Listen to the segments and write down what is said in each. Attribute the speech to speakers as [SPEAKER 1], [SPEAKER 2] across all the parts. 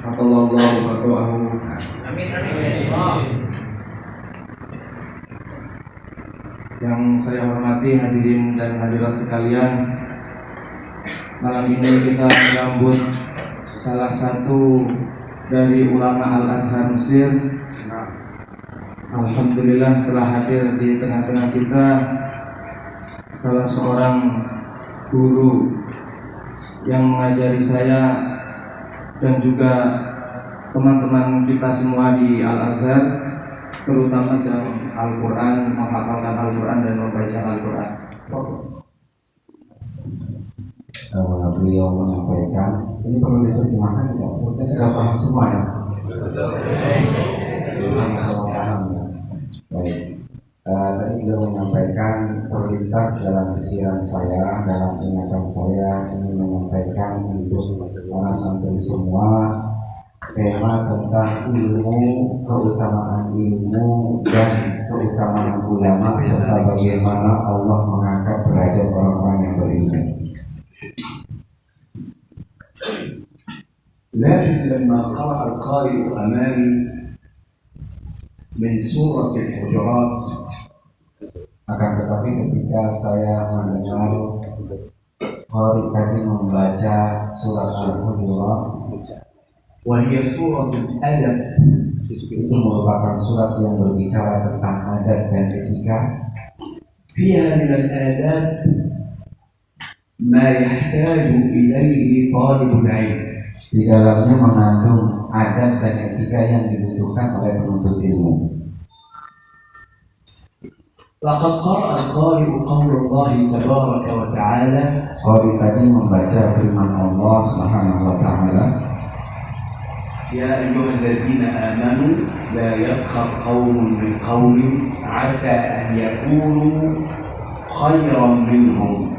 [SPEAKER 1] Hatallahu barakahu.
[SPEAKER 2] Amin amin.
[SPEAKER 1] Yang saya hormati hadirin dan hadirat sekalian, malam ini kita menyambut salah satu dari ulama Al-Azhar Mesir. Alhamdulillah telah hadir di tengah-tengah kita salah seorang guru yang mengajari saya dan juga teman-teman kita semua di Al-Azhar, terutama dalam Al-Quran, menghafalkan Al-Quran dan membaca Al-Quran.
[SPEAKER 3] Beliau menyampaikan, ini perlu diterjemahkan tidak? Sepertinya sudah paham semua ya? Sama paham ya? Baik. Tadi beliau menyampaikan terlintas dalam pikiran saya, dalam ingatan saya, ingin menyampaikan untuk para santri semua tema tentang ilmu, keutamaan ilmu dan keutamaan ulama, serta bagaimana Allah mengangkat derajat orang-orang yang berilmu.
[SPEAKER 4] لكن لما قرأ القارئ أمامي من سورة الحجرات،
[SPEAKER 3] akan tetapi ketika saya mendengar qari tadi membaca surat Al-Hujurat,
[SPEAKER 4] وهي سورة الأدب،
[SPEAKER 3] itu merupakan surat yang berbicara tentang adab dan etika.
[SPEAKER 4] فيها من الآداب ما يحتاج إليه طالب العلم.
[SPEAKER 3] Di dalamnya mengandung adab dan etika yang dibutuhkan oleh penuntut ilmu.
[SPEAKER 4] لقد قرأ القارئ قول الله تبارك وتعالى،
[SPEAKER 3] Qari tadi membaca firman Allah Subhanahu wa taala,
[SPEAKER 4] يا أيها الذين آمنوا لا يسخر قوم من قوم عسى أن يكونوا خيرا منهم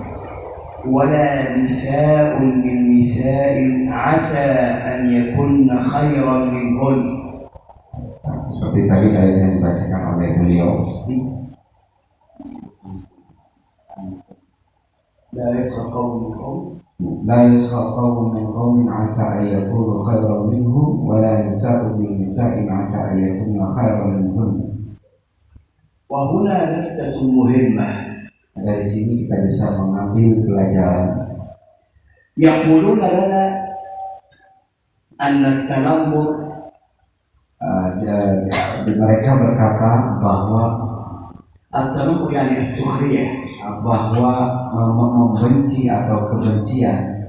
[SPEAKER 4] ولا نساء من نساء عسى أن يكن خيرا منهن.
[SPEAKER 3] seperti tadi ayat yang dibacakan oleh beliau.
[SPEAKER 4] لا يسخر قوم من قوم
[SPEAKER 3] La yaskhar qawmun min qawmin asa an yakunu khairan minhum wa la nisa'un min nisa'in asa an yakunna khairan minhum.
[SPEAKER 4] وهنا لفتة مهمة.
[SPEAKER 3] Dari sini kita bisa mengambil pelajaran.
[SPEAKER 4] يقولون لنا أن التنمر،
[SPEAKER 3] mereka berkata bahwa
[SPEAKER 4] التنمر يعني السخرية،
[SPEAKER 3] membenci atau kebencian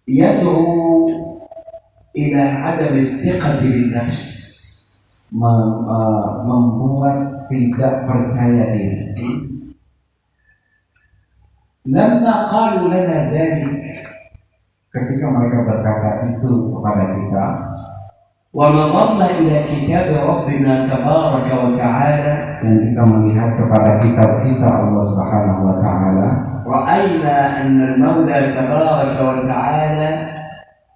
[SPEAKER 4] يدعو إلى عدم الثقة بالنفس،
[SPEAKER 3] membuat tidak percaya diri.
[SPEAKER 4] لما قالوا لنا ذلك
[SPEAKER 3] Ketika mereka berkata itu kepada kita,
[SPEAKER 4] ونظرنا إلى كتاب ربنا تبارك وتعالى،
[SPEAKER 3] dan kita melihat kepada kitab kita Allah Subhanahu wa taala,
[SPEAKER 4] رأينا أن المولى تبارك وتعالى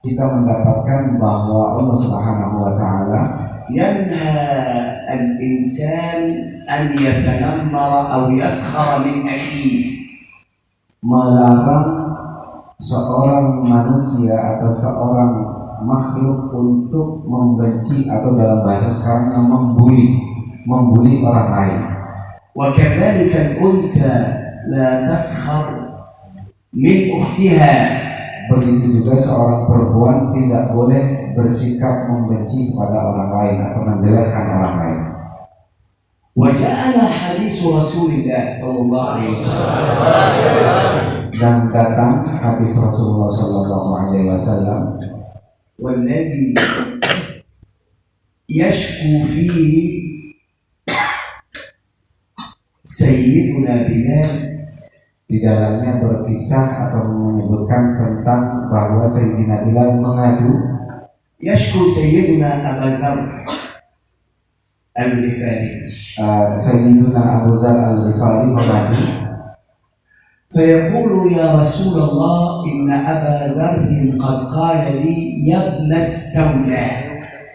[SPEAKER 3] kita mendapatkan bahwa Allah Subhanahu wa taala
[SPEAKER 4] ينهى الإنسان أن يتنمر أو يسخر من أخيه،
[SPEAKER 3] melarang seorang manusia atau seorang makhluk untuk membenci atau dalam bahasa sekarang membuli orang lain.
[SPEAKER 4] وكذلك الأنثى لا تسخر من أختها،
[SPEAKER 3] Begitu juga seorang perempuan tidak boleh bersikap membenci kepada orang lain atau menjelekkan orang lain.
[SPEAKER 4] وجاءنا حديث رسول الله صلى الله عليه وسلم،
[SPEAKER 3] Dan datang hadis Rasulullah Sallallahu Alaihi Wasallam,
[SPEAKER 4] والذي يشكو فيه سيدنا بلال،
[SPEAKER 3] di dalamnya berkisah atau menyebutkan tentang bahwa Sayyidina Bilal mengadu,
[SPEAKER 4] يشكو سيدنا أبا ذر الغفاري،
[SPEAKER 3] Sayyidina Abu Dzar Al-Ghifari mengadu,
[SPEAKER 4] فيقول يا رسول الله إن أبا ذر قد قال لي يا ابن السوداء،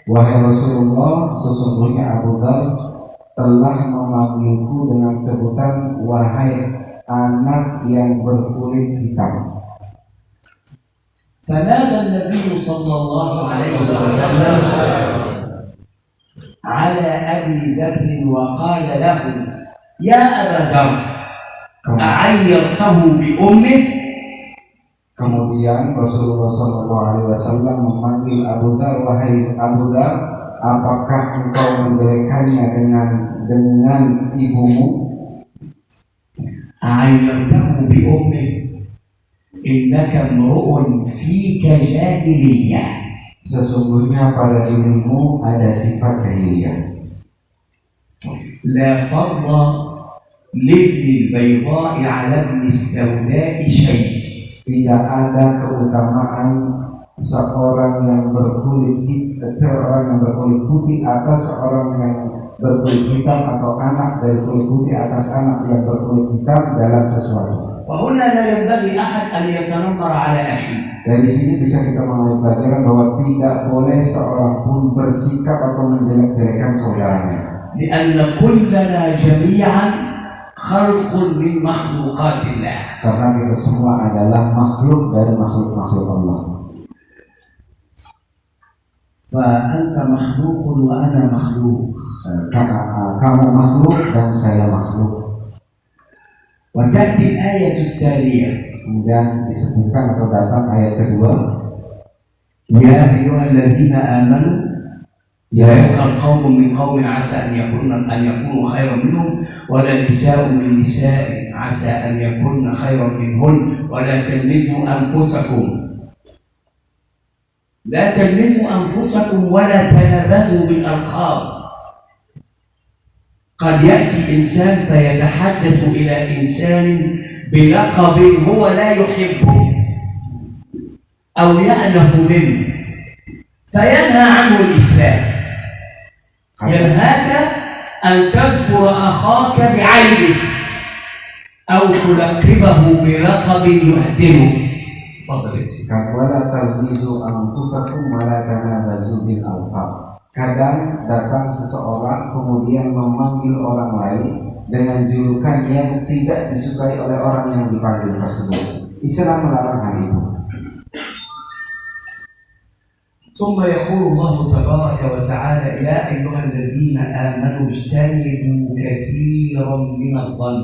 [SPEAKER 3] wahai Rasulullah, sesungguhnya Abu Dzar telah memanggilku dengan sebutan wahai anak yang berkulit hitam.
[SPEAKER 4] فنادى النبي صلى الله عليه وسلم على أبي ذر وقال له يا أبا ذر أعيرته بأمه.
[SPEAKER 3] Kemudian Rasulullah SAW memanggil Abu Dar, wahai Abu Dar, apakah engkau menjelekannya dengan ibumu?
[SPEAKER 4] أعيرته بأمه إنك امرؤ فيك جاهلية.
[SPEAKER 3] Sesungguhnya pada dirimu ada sifat jahiliyah.
[SPEAKER 4] لا فضل لابن البيضاء على ابن السوداء شيء.
[SPEAKER 3] Tidak ada keutamaan seorang yang berkulit putih atas seorang yang berkulit hitam, atau anak dari kulit putih atas anak yang berkulit hitam dalam sesuatu.
[SPEAKER 4] وهنا لا ينبغي أحد أن يتنمر على أخيه.
[SPEAKER 3] Dari sini bisa kita mengambil pelajaran bahwa tidak boleh seorang pun bersikap atau menjelek-jelekan saudaranya.
[SPEAKER 4] لأن كلنا جميعا خلق من مخلوقات الله.
[SPEAKER 3] Karena kita semua adalah makhluk dari makhluk-makhluk Allah.
[SPEAKER 4] فأنت مخلوق وأنا مخلوق.
[SPEAKER 3] Kamu makhluk dan saya makhluk.
[SPEAKER 4] وتأتي الآية الثانية.
[SPEAKER 3] Kemudian disebutkan atau datang ayat kedua,
[SPEAKER 4] يا أيها الذين آمنوا لا يسخر قوم من قوم عسى أن يكونوا خيرا منهم ولا نساء من نساء عسى أن يكون خيرا منهن ولا تلمزوا أنفسكم ولا تنابزوا بالألقاب. قد يأتي إنسان فيتحدث إلى إنسان بلقب هو لا يحبه أو يأنف منه فينهى عنه الإسلام. ينهاك أن تذكر أخاك بعيبه أو تلقبه بلقب يحزنه. تفضل يا سيدي.
[SPEAKER 3] wala talmizu anfusakum wala tanabazu bil alqab. Kadang datang seseorang kemudian memanggil orang lain dengan julukan yang tidak disukai oleh orang yang dipanggil tersebut. Islam melarang hal itu.
[SPEAKER 4] ثم يقول الله تبارك وتعالى يا أيها الذين آمنوا اجتنبوا كثيرا من الظن.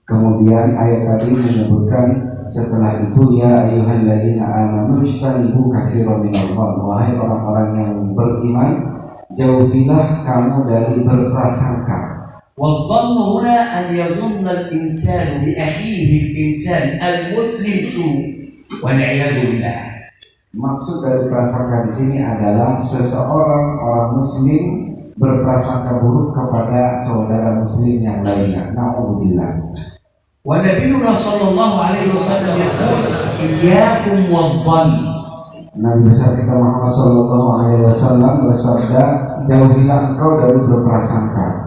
[SPEAKER 4] Kemudian
[SPEAKER 3] ayat tadi menyebutkan setelah itu ya ayyuhalladzina amanu ijtanibu katsiran minadh dhann. Wahai orang-orang yang beriman, jauhilah kamu dari berprasangka.
[SPEAKER 4] والظن هنا أن يظن الإنسان بأخيه الإنسان المسلم سوء والعياذ بالله.
[SPEAKER 3] Maksud dari prasangka di sini adalah seseorang orang muslim berprasangka buruk kepada saudara muslim yang lainnya. Na'udzubillah.
[SPEAKER 4] ونبينا صلى الله عليه وسلم يقول إياكم والظن.
[SPEAKER 3] Nabi besar kita Muhammad sallallahu alaihi wasallam bersabda, jauhilah engkau dari berprasangka.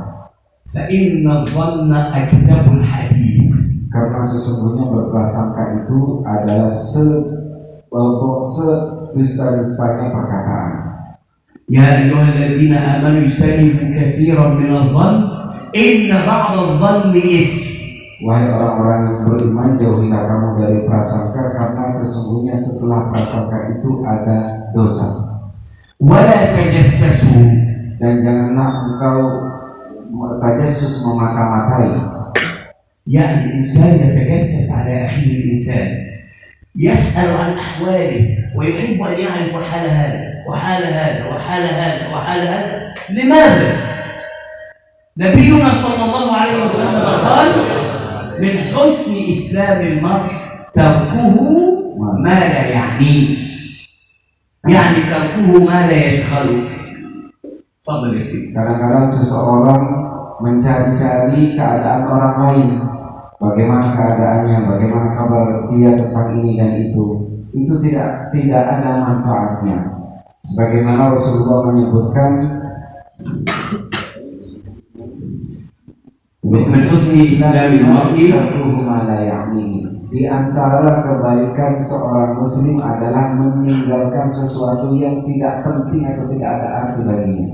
[SPEAKER 4] فإن الظن أكذب الحديث.
[SPEAKER 3] Karena sesungguhnya berprasangka itu adalah sedusta-dustanya perkataan.
[SPEAKER 4] يا أيها الذين آمنوا اجتنبوا كثيرا من الظن إن بعض الظن إثم.
[SPEAKER 3] Wahai orang-orang yang beriman, jauhilah kamu dari prasangka, karena sesungguhnya setelah prasangka itu ada dosa.
[SPEAKER 4] ولا تجسسوا.
[SPEAKER 3] Dan janganlah engkau tajassus, memata-matai.
[SPEAKER 4] يعني إنسان يتجسس على أخيه الإنسان، يسأل عن أحواله ويحب أن يعرف حال هذا وحال هذا وحال هذا وحال هذا. لماذا؟ نبينا صلى الله عليه وسلم قال من حسن إسلام المرء تركه ما لا يعنيه، يعني تركه ما لا يشغله. تفضل يا سيدي.
[SPEAKER 3] Kadang-kadang seseorang mencari-cari keadaan orang lain, bagaimana keadaannya, bagaimana kabar dia tentang ini dan itu tidak ada manfaatnya. Sebagaimana Rasulullah menyebutkan
[SPEAKER 4] من حسن إسلام المرء
[SPEAKER 3] di antara kebaikan seorang muslim adalah meninggalkan sesuatu yang tidak penting atau tidak ada arti baginya.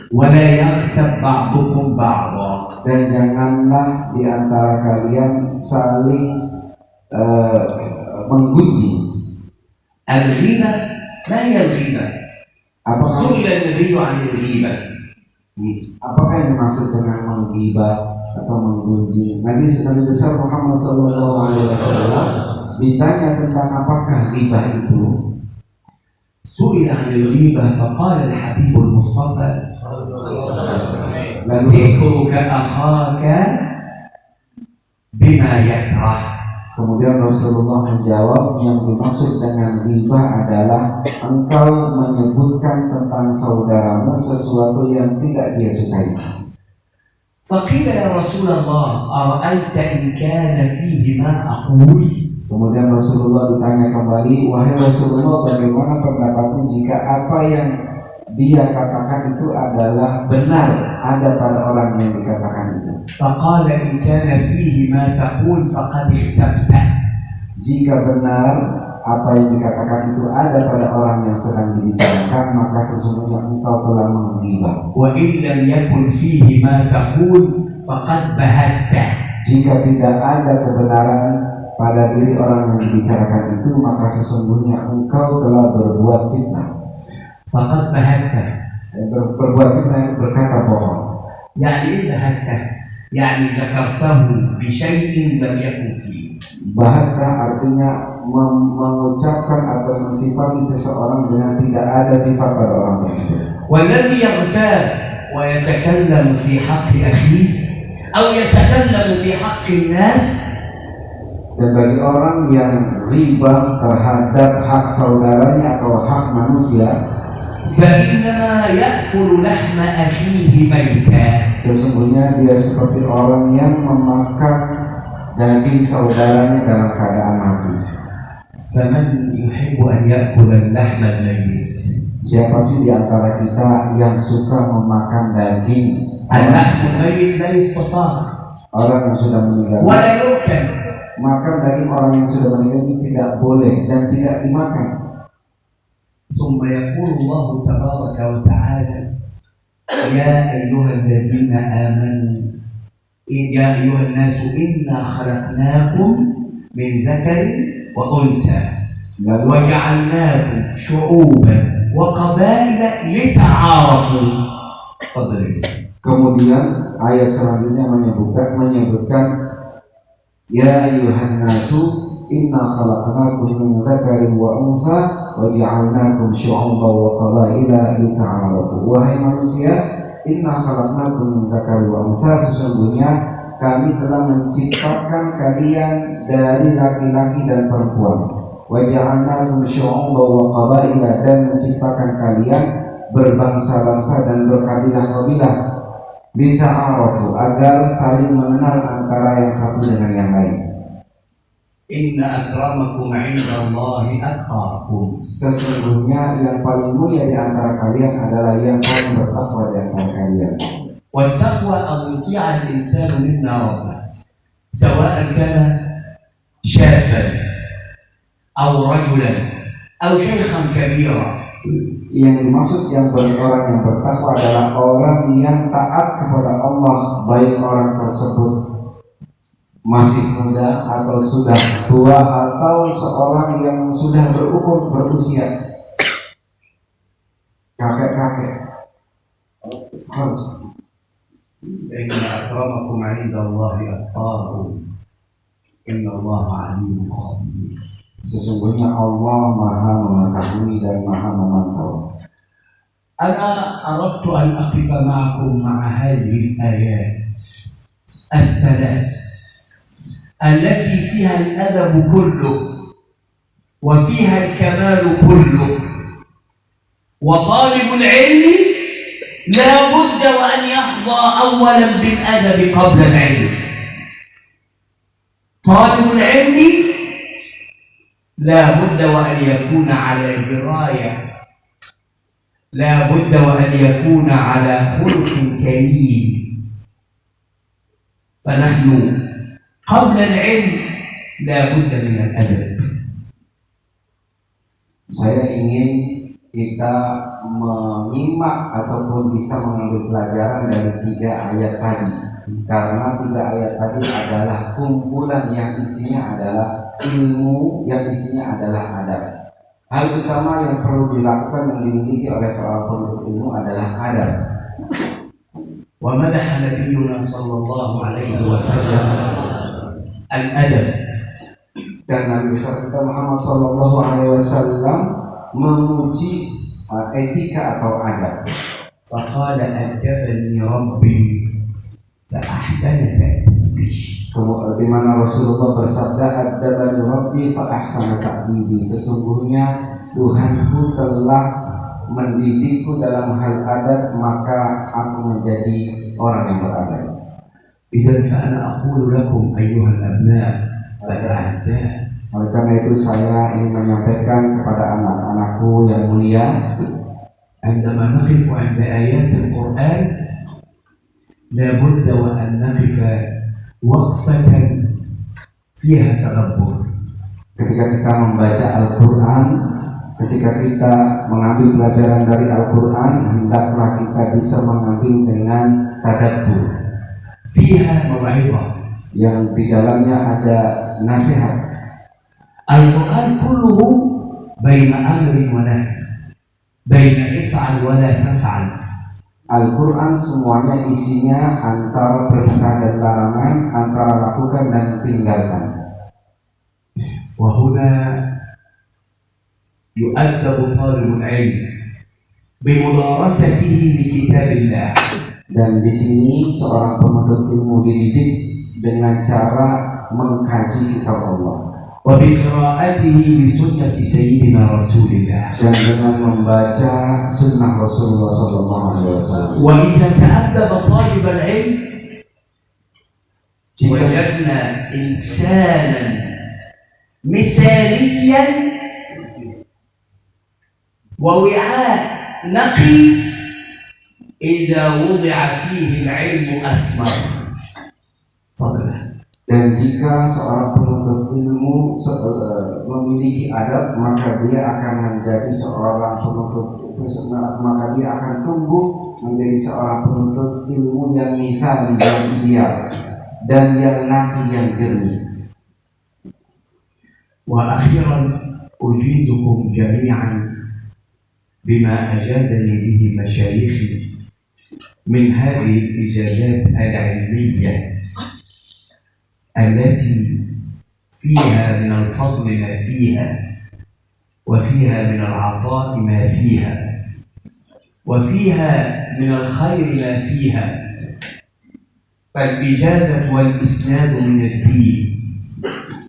[SPEAKER 4] ولا يغتب بعضكم بعضا.
[SPEAKER 3] Dan janganlah di antara kalian saling menggunjing.
[SPEAKER 4] الغيبة ما هي الغيبة؟
[SPEAKER 3] Apakah
[SPEAKER 4] سئل النبي عن الغيبة
[SPEAKER 3] apakah yang dimaksud dengan menggibah atau menggunjing? Nabi besar Muhammad SAW ditanya tentang apakah ghibah itu.
[SPEAKER 4] سئل عن الغيبة فقال الحبيب المصطفى
[SPEAKER 3] Lalu
[SPEAKER 4] ذكرك أخاك بما يكره.
[SPEAKER 3] kemudian Rasulullah menjawab, yang dimaksud dengan ghibah adalah engkau menyebutkan tentang saudaramu sesuatu yang tidak dia sukai.
[SPEAKER 4] فقيل يا رسول الله أرأيت إن كان فيه ما أقول؟
[SPEAKER 3] Kemudian Rasulullah ditanya kembali, wahai Rasulullah, bagaimana pendapatmu jika apa yang dia katakan itu adalah benar ada pada orang yang dikatakan itu?
[SPEAKER 4] فقال إن كان فيه ما تقول فقد اغتبته.
[SPEAKER 3] Jika benar apa yang dikatakan itu ada pada orang yang sedang dibicarakan, maka sesungguhnya engkau telah menggibah.
[SPEAKER 4] وإن لم يكن فيه ما تقول فقد بهته.
[SPEAKER 3] Jika tidak ada kebenaran pada diri orang yang dibicarakan itu, maka sesungguhnya engkau telah berbuat fitnah.
[SPEAKER 4] فقد بهته
[SPEAKER 3] Berbuat fitnah itu berkata bohong.
[SPEAKER 4] يعني إيه بهته؟ يعني ذكرته بشيء لم يكن فيه.
[SPEAKER 3] Bahkan artinya mengucapkan atau mensifati seseorang dengan tidak ada sifat pada orang tersebut.
[SPEAKER 4] والذي يغتاب ويتكلم في حق أخيه أو يتكلم في حق الناس
[SPEAKER 3] Dan bagi orang yang riba terhadap hak saudaranya atau hak manusia,
[SPEAKER 4] فإنما يأكل لحم أخيه ميتا.
[SPEAKER 3] sesungguhnya dia seperti orang yang memakan daging saudaranya dalam keadaan mati.
[SPEAKER 4] فمن يحب أن يأكل اللحم الميت؟
[SPEAKER 3] Siapa sih di antara kita yang suka memakan daging
[SPEAKER 4] اللحم الميت لا يستصاغ
[SPEAKER 3] orang yang sudah meninggal?
[SPEAKER 4] ولا يؤكل.
[SPEAKER 3] Makan daging orang yang sudah meninggal itu tidak boleh dan tidak dimakan.
[SPEAKER 4] ثم يقول الله تبارك وتعالى يا أيها الذين آمنوا يا أيها الناس إنا خلقناكم من ذكر وأنثى
[SPEAKER 3] Lalu
[SPEAKER 4] وجعلناكم شعوبا وقبائل لتعارفوا. تفضل.
[SPEAKER 3] kemudian ayat selanjutnya menyebutkan ya ayuhan nasu inna khalaqnakum min dzakarin wa untha wa ja'alnakum syu'uban wa qabaila lita'arafu. Wahai manusia, inna khalaqnakum min dzakarin wa untha, sesungguhnya kami telah menciptakan kalian dari laki-laki dan perempuan. Wa ja'alnakum syu'uban wa qabaila, dan menciptakan kalian berbangsa-bangsa dan berkabilah-kabilah, lita'arafu, agar saling mengenal antara yang satu dengan yang lain.
[SPEAKER 4] إن أكرمكم عند الله أتقاكم.
[SPEAKER 3] Sesungguhnya yang paling mulia di antara kalian adalah yang paling bertakwa di antara kalian.
[SPEAKER 4] والتقوى أن يطيع الإنسان منا ربه سواء كان شابا أو رجلا أو شيخا كبيرا.
[SPEAKER 3] Yang dimaksud orang yang bertakwa adalah orang yang taat kepada Allah, baik orang tersebut masih muda atau sudah tua, atau seorang yang sudah berusia kakek-kakek.
[SPEAKER 4] إن أكرمكم عند الله أتقاكم إن الله عليم خبير.
[SPEAKER 3] Sesungguhnya Allah Maha mengetahui dan Maha memantau.
[SPEAKER 4] أنا أردت أن أقف معكم مع هذه الآيات الثلاث التي فيها الأدب كله وفيها الكمال كله. وطالب العلم لا بد وأن يحظى أولا بالأدب قبل العلم. طالب العلم لا بد وأن يكون على دراية، لا بد وأن يكون على خلق كريم. فنحن قبل العلم لا بد من الأدب.
[SPEAKER 3] Saya ingin kita menyimak ataupun bisa mengambil pelajaran dari 3 ayat tadi, karena 3 ayat tadi adalah kumpulan yang isinya adalah ilmu, yang isinya adalah adab. Hal utama yang perlu dilakukan dan dimiliki oleh seorang penuntut ilmu adalah adab.
[SPEAKER 4] ومدح نبينا صلى الله عليه وسلم الأدب.
[SPEAKER 3] Dan Nabi besar kita Muhammad Sallallahu Alaihi Wasallam memuji etika atau adab.
[SPEAKER 4] فقال أدبني ربي فأحسن تأديبي.
[SPEAKER 3] Di mana Rasulullah bersabda, "Adabani Rabbi fa ahsana ta'dibi." Sesungguhnya Tuhanku telah mendidikku dalam hal adab, maka aku menjadi orang yang beradab.
[SPEAKER 4] إذن فأنا أقول لكم أيها الأبناء الأعزاء.
[SPEAKER 3] Oleh karena itu saya ingin menyampaikan kepada anak-anakku yang mulia,
[SPEAKER 4] عندما نقف عند آيات القرآن لابد وأن نقف وقفة فيها تدبر.
[SPEAKER 3] ketika kita membaca Al-Quran, ketika kita mengambil pelajaran dari Al-Quran, hendaklah kita bisa mengambil dengan tadabbur,
[SPEAKER 4] فيها موعظة.
[SPEAKER 3] yang di dalamnya ada nasihat.
[SPEAKER 4] القرآن كله بين أمر ونهي، بين افعل ولا تفعل.
[SPEAKER 3] Al-Quran semuanya isinya antara perintah dan larangan, antara lakukan dan tinggalkan.
[SPEAKER 4] وهنا يؤدب طالب العلم بمدارسته لكتاب الله.
[SPEAKER 3] Dan di sini seorang penuntut ilmu dididik dengan cara mengkaji kitab Allah
[SPEAKER 4] وبقراءته لسنة سيدنا رسول الله.
[SPEAKER 3] dan dengan membaca sunnah Rasulullah SAW.
[SPEAKER 4] وإذا تأدب طالب العلم وجدنا إنسانا مثاليا ووعاء نقي إذا وضع فيه العلم أثمر. فضلا.
[SPEAKER 3] Dan jika seorang penuntut ilmu memiliki adab, maka dia akan menjadi seorang penuntut, maka dia akan tumbuh menjadi seorang penuntut ilmu yang misali, yang ideal, dan yang naqi, yang jernih.
[SPEAKER 4] وأخيرا أجيزكم جميعا بما أجازني به مشايخي من هذه الإجازات العلمية التي فيها من الفضل ما فيها، وفيها من العطاء ما فيها، وفيها من الخير ما فيها. فالإجازة والإسناد من الدين،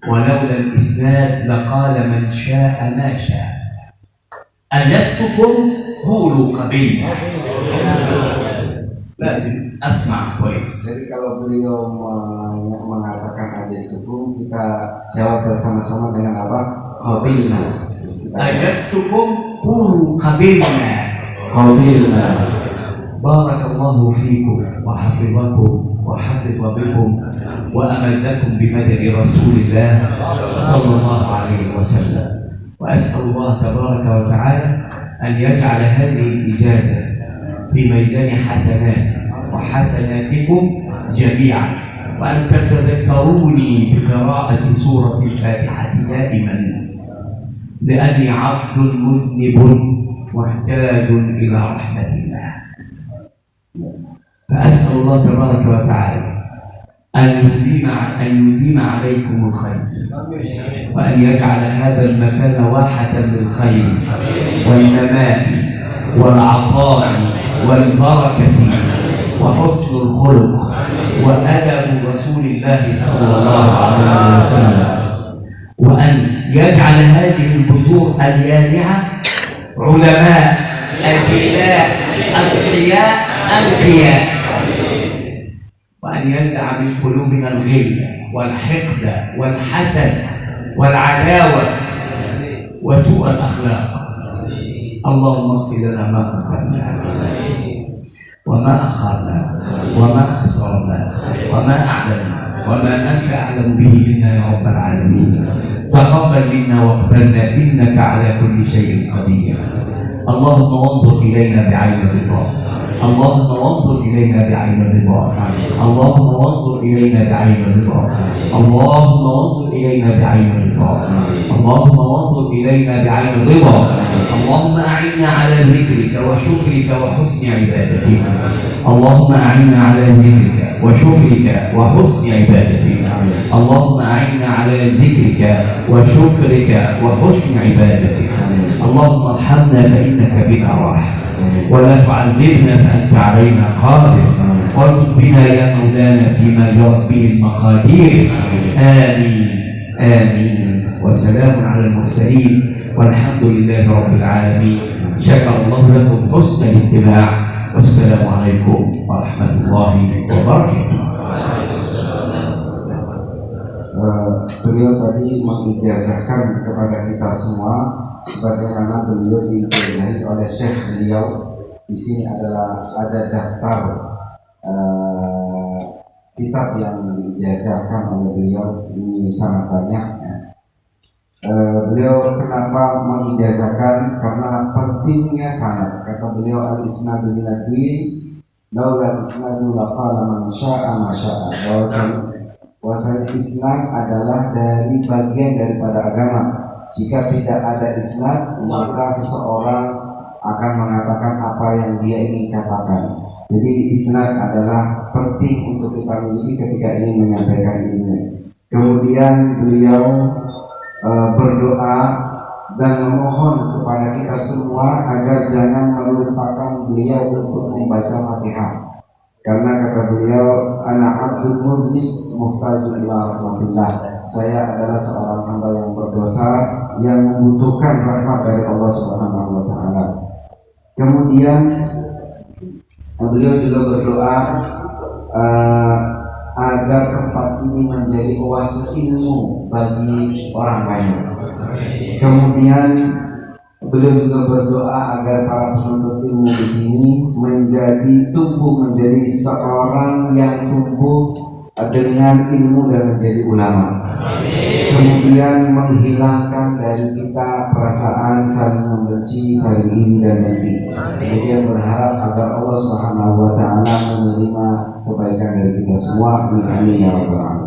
[SPEAKER 4] ولولا الإسناد لقال من شاء ما شاء. أجزتكم قولوا قبلنا. لازم أسمع كويس.
[SPEAKER 3] Jadi kalau beliau mengatakan ajaztukum, kita jawab bersama-sama dengan apa? Qabilna.
[SPEAKER 4] أجزتكم قولوا قبلنا.
[SPEAKER 3] Qabilna.
[SPEAKER 4] بارك الله فيكم وحفظكم وحفظ بكم وأمدكم بمدد رسول الله صلى الله عليه وسلم. وأسأل الله تبارك وتعالى أن يجعل هذه الإجازة في ميزان حسناتي وحسناتكم جميعا، وأن تتذكروني بقراءة سورة الفاتحة دائما، لأني عبد مذنب محتاج إلى رحمة الله. فأسأل الله تبارك وتعالى أن يديم عليكم الخير، وأن يجعل هذا المكان واحة للخير والنماء والعطاء والبركة وحسن الخلق وأدب رسول الله صلى الله عليه وسلم، وأن يجعل هذه البذور اليانعة علماء أجلاء أتقياء أنقياء، وأن ينزع من قلوبنا الغل والحقد والحسد والعداوة وسوء الأخلاق. اللهم اغفر لنا ما قدمنا وما أخرنا وما أسررنا وما أعلنا وما أنت أعلم به منا يا رب العالمين. تقبل منا واقبلنا إنك على كل شيء قدير. اللهم انظر إلينا بعين الرضا اللهم وانظر إلينا بعين الرضا اللهم وانظر إلينا بعين الرضا اللهم وانظر إلينا بعين الرضا اللهم وانظر إلينا بعين الرضا اللهم أعنا على ذكرك وشكرك وحسن عبادتك اللهم أعنا على ذكرك وشكرك وحسن عبادتك اللهم أعنا على ذكرك وشكرك وحسن عبادتك اللهم ارحمنا فإنك بنا راحم ولا تعذبنا فأنت علينا قادر وارزق بنا يا مولانا فيما جرت به المقادير آمين آمين وسلام على المرسلين والحمد لله رب العالمين شكر الله لكم حسن الاستماع والسلام عليكم ورحمة الله وبركاته.
[SPEAKER 3] Beliau tadi mengijazahkan kepada kita semua sebagaimana beliau diijazahi oleh Syekh beliau. Di sini adalah ada daftar kitab yang diijazahkan oleh beliau, ini sangat banyak ya. Beliau kenapa mengijazahkan? Karena pentingnya sanad. Kata beliau, al-isnadu minad-din laula al-isnadu laqala man syaa ma syaa. Bahwasanya isnad adalah dari bagian daripada agama. Jika tidak ada isnad, maka seseorang akan mengatakan apa yang dia ingin katakan. Jadi isnad adalah penting untuk kita miliki ketika ingin menyampaikan ilmu. Kemudian beliau berdoa dan memohon kepada kita semua agar jangan melupakan beliau untuk membaca Fatihah. Karena kata beliau, ana abdul muznib muhtajun ila rahmatillah. Saya adalah seorang hamba yang berdosa yang membutuhkan rahmat dari Allah Subhanahu wa taala. Kemudian beliau juga berdoa agar tempat ini menjadi oase ilmu bagi orang banyak. Kemudian beliau juga berdoa agar para penuntut ilmu di sini tumbuh menjadi seorang yang tumbuh dengan ilmu dan menjadi ulama. Kemudian menghilangkan dari kita perasaan saling membenci, saling iri dan dengki. Kemudian berharap agar Allah Subhanahu wa taala menerima kebaikan dari kita semua. Amin ya rabbal alamin.